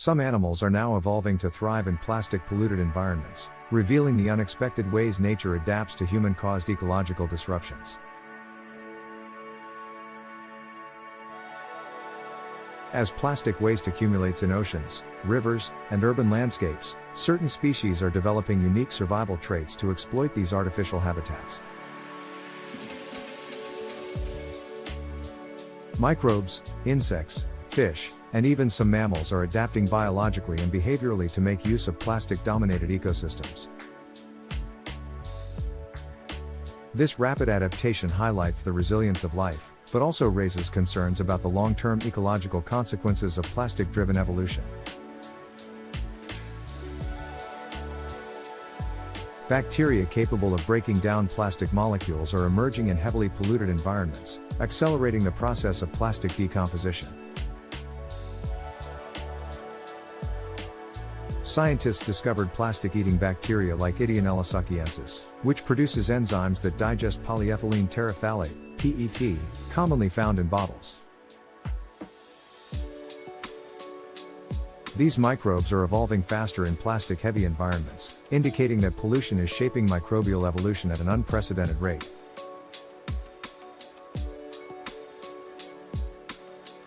Some animals are now evolving to thrive in plastic-polluted environments, revealing the unexpected ways nature adapts to human-caused ecological disruptions. As plastic waste accumulates in oceans, rivers, and urban landscapes, certain species are developing unique survival traits to exploit these artificial habitats. Microbes, insects, fish, and even some mammals are adapting biologically and behaviorally to make use of plastic-dominated ecosystems. This rapid adaptation highlights the resilience of life, but also raises concerns about the long-term ecological consequences of plastic-driven evolution. Bacteria capable of breaking down plastic molecules are emerging in heavily polluted environments, accelerating the process of plastic decomposition. Scientists discovered plastic-eating bacteria like Ideonella succiensis, which produces enzymes that digest polyethylene terephthalate, PET, commonly found in bottles. These microbes are evolving faster in plastic-heavy environments, indicating that pollution is shaping microbial evolution at an unprecedented rate.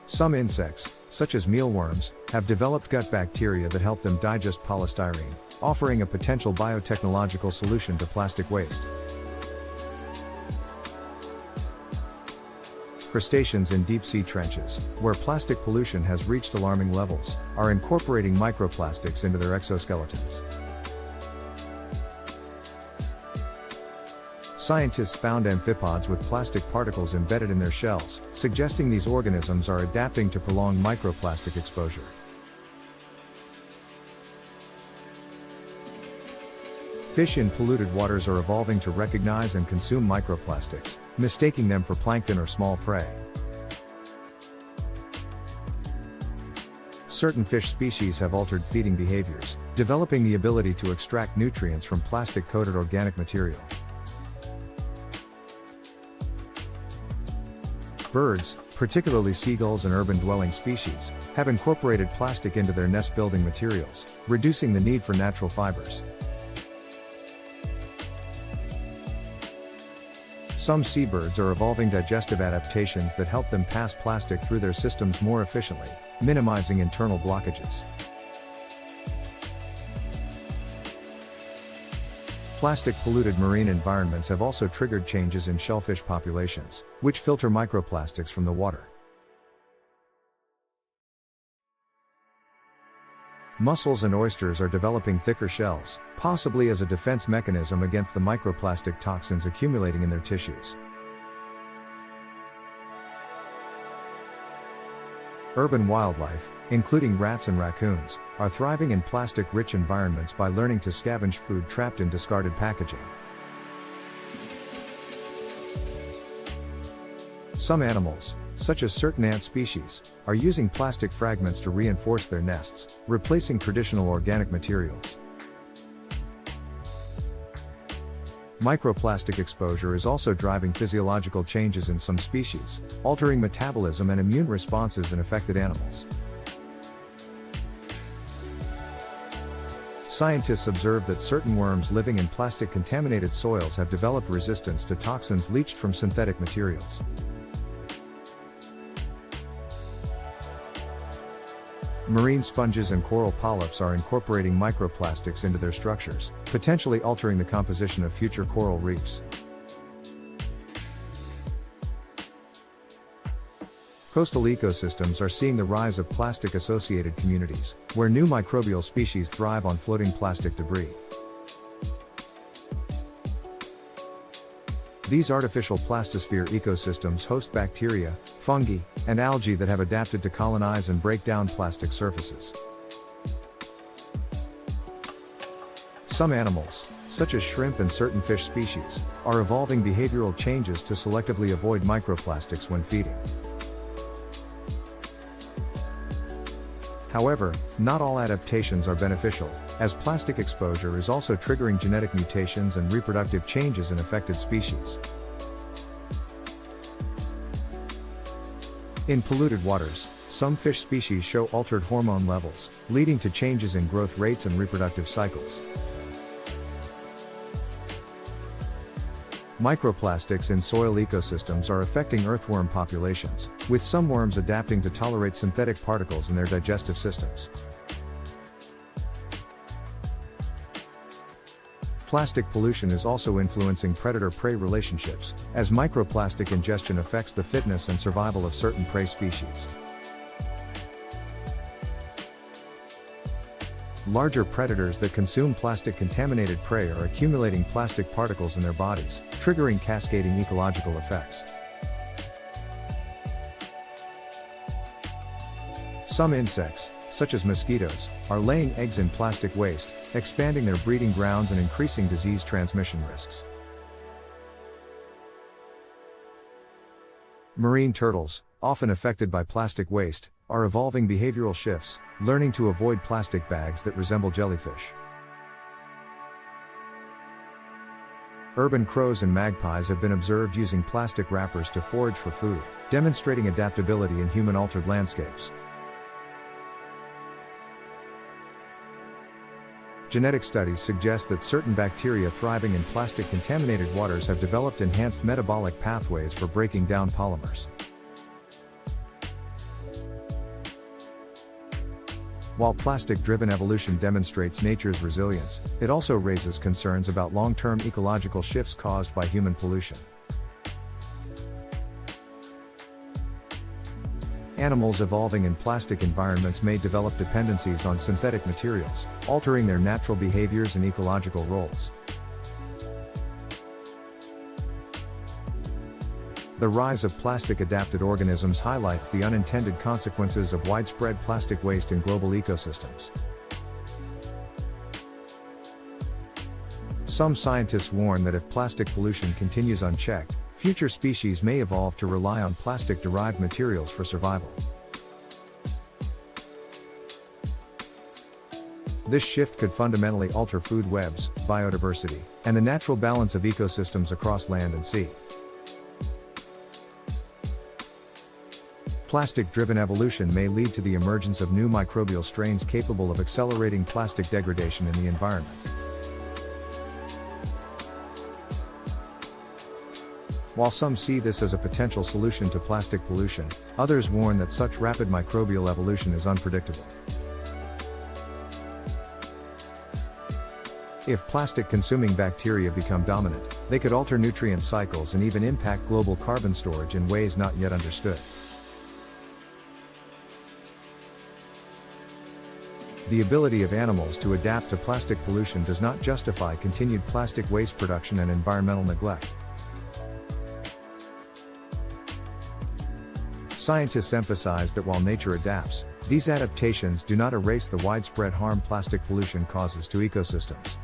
Some insects, such as mealworms, have developed gut bacteria that help them digest polystyrene, offering a potential biotechnological solution to plastic waste. Crustaceans in deep-sea trenches, where plastic pollution has reached alarming levels, are incorporating microplastics into their exoskeletons. Scientists found amphipods with plastic particles embedded in their shells, suggesting these organisms are adapting to prolonged microplastic exposure. Fish in polluted waters are evolving to recognize and consume microplastics, mistaking them for plankton or small prey. Certain fish species have altered feeding behaviors, developing the ability to extract nutrients from plastic-coated organic material. Birds, particularly seagulls and urban-dwelling species, have incorporated plastic into their nest-building materials, reducing the need for natural fibers. Some seabirds are evolving digestive adaptations that help them pass plastic through their systems more efficiently, minimizing internal blockages. Plastic-polluted marine environments have also triggered changes in shellfish populations, which filter microplastics from the water. Mussels and oysters are developing thicker shells, possibly as a defense mechanism against the microplastic toxins accumulating in their tissues. Urban wildlife, including rats and raccoons, are thriving in plastic-rich environments by learning to scavenge food trapped in discarded packaging. Some animals, such as certain ant species, are using plastic fragments to reinforce their nests, replacing traditional organic materials. Microplastic exposure is also driving physiological changes in some species, altering metabolism and immune responses in affected animals. Scientists observe that certain worms living in plastic-contaminated soils have developed resistance to toxins leached from synthetic materials. Marine sponges and coral polyps are incorporating microplastics into their structures, potentially altering the composition of future coral reefs. Coastal ecosystems are seeing the rise of plastic-associated communities, where new microbial species thrive on floating plastic debris. These artificial plastosphere ecosystems host bacteria, fungi, and algae that have adapted to colonize and break down plastic surfaces. Some animals, such as shrimp and certain fish species, are evolving behavioral changes to selectively avoid microplastics when feeding. However, not all adaptations are beneficial, as plastic exposure is also triggering genetic mutations and reproductive changes in affected species. In polluted waters, Some fish species show altered hormone levels, leading to changes in growth rates and reproductive cycles. Microplastics in soil ecosystems are affecting earthworm populations, with some worms adapting to tolerate synthetic particles in their digestive systems. Plastic pollution is also influencing predator-prey relationships, as microplastic ingestion affects the fitness and survival of certain prey species. Larger predators that consume plastic-contaminated prey are accumulating plastic particles in their bodies, triggering cascading ecological effects. Some insects, such as mosquitoes, are laying eggs in plastic waste, expanding their breeding grounds and increasing disease transmission risks. Marine turtles, often affected by plastic waste, are evolving behavioral shifts, learning to avoid plastic bags that resemble jellyfish. Urban crows and magpies have been observed using plastic wrappers to forage for food, demonstrating adaptability in human-altered landscapes. Genetic studies suggest that certain bacteria thriving in plastic-contaminated waters have developed enhanced metabolic pathways for breaking down polymers. While plastic-driven evolution demonstrates nature's resilience, it also raises concerns about long-term ecological shifts caused by human pollution. Animals evolving in plastic environments may develop dependencies on synthetic materials, altering their natural behaviors and ecological roles. The rise of plastic-adapted organisms highlights the unintended consequences of widespread plastic waste in global ecosystems. Some scientists warn that if plastic pollution continues unchecked, future species may evolve to rely on plastic-derived materials for survival. This shift could fundamentally alter food webs, biodiversity, and the natural balance of ecosystems across land and sea. Plastic-driven evolution may lead to the emergence of new microbial strains capable of accelerating plastic degradation in the environment. While some see this as a potential solution to plastic pollution, others warn that such rapid microbial evolution is unpredictable. If plastic-consuming bacteria become dominant, they could alter nutrient cycles and even impact global carbon storage in ways not yet understood. The ability of animals to adapt to plastic pollution does not justify continued plastic waste production and environmental neglect. Scientists emphasize that while nature adapts, these adaptations do not erase the widespread harm plastic pollution causes to ecosystems.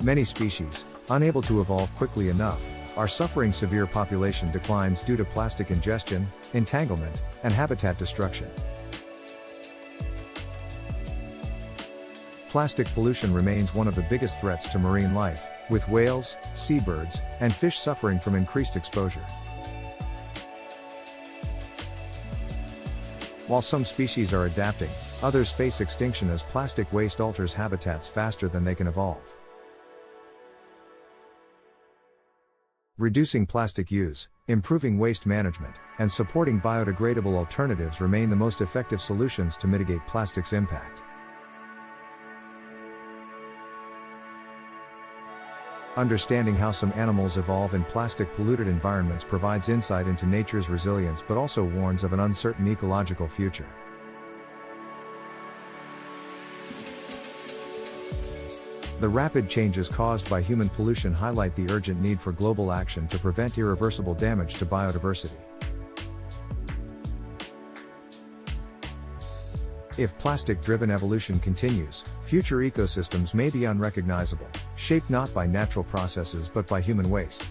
Many species, unable to evolve quickly enough, are suffering severe population declines due to plastic ingestion, entanglement, and habitat destruction. Plastic pollution remains one of the biggest threats to marine life, with whales, seabirds, and fish suffering from increased exposure. While some species are adapting, others face extinction as plastic waste alters habitats faster than they can evolve. Reducing plastic use, improving waste management, and supporting biodegradable alternatives remain the most effective solutions to mitigate plastic's impact. Understanding how some animals evolve in plastic-polluted environments provides insight into nature's resilience but also warns of an uncertain ecological future. The rapid changes caused by human pollution highlight the urgent need for global action to prevent irreversible damage to biodiversity. If plastic-driven evolution continues, future ecosystems may be unrecognizable, shaped not by natural processes but by human waste.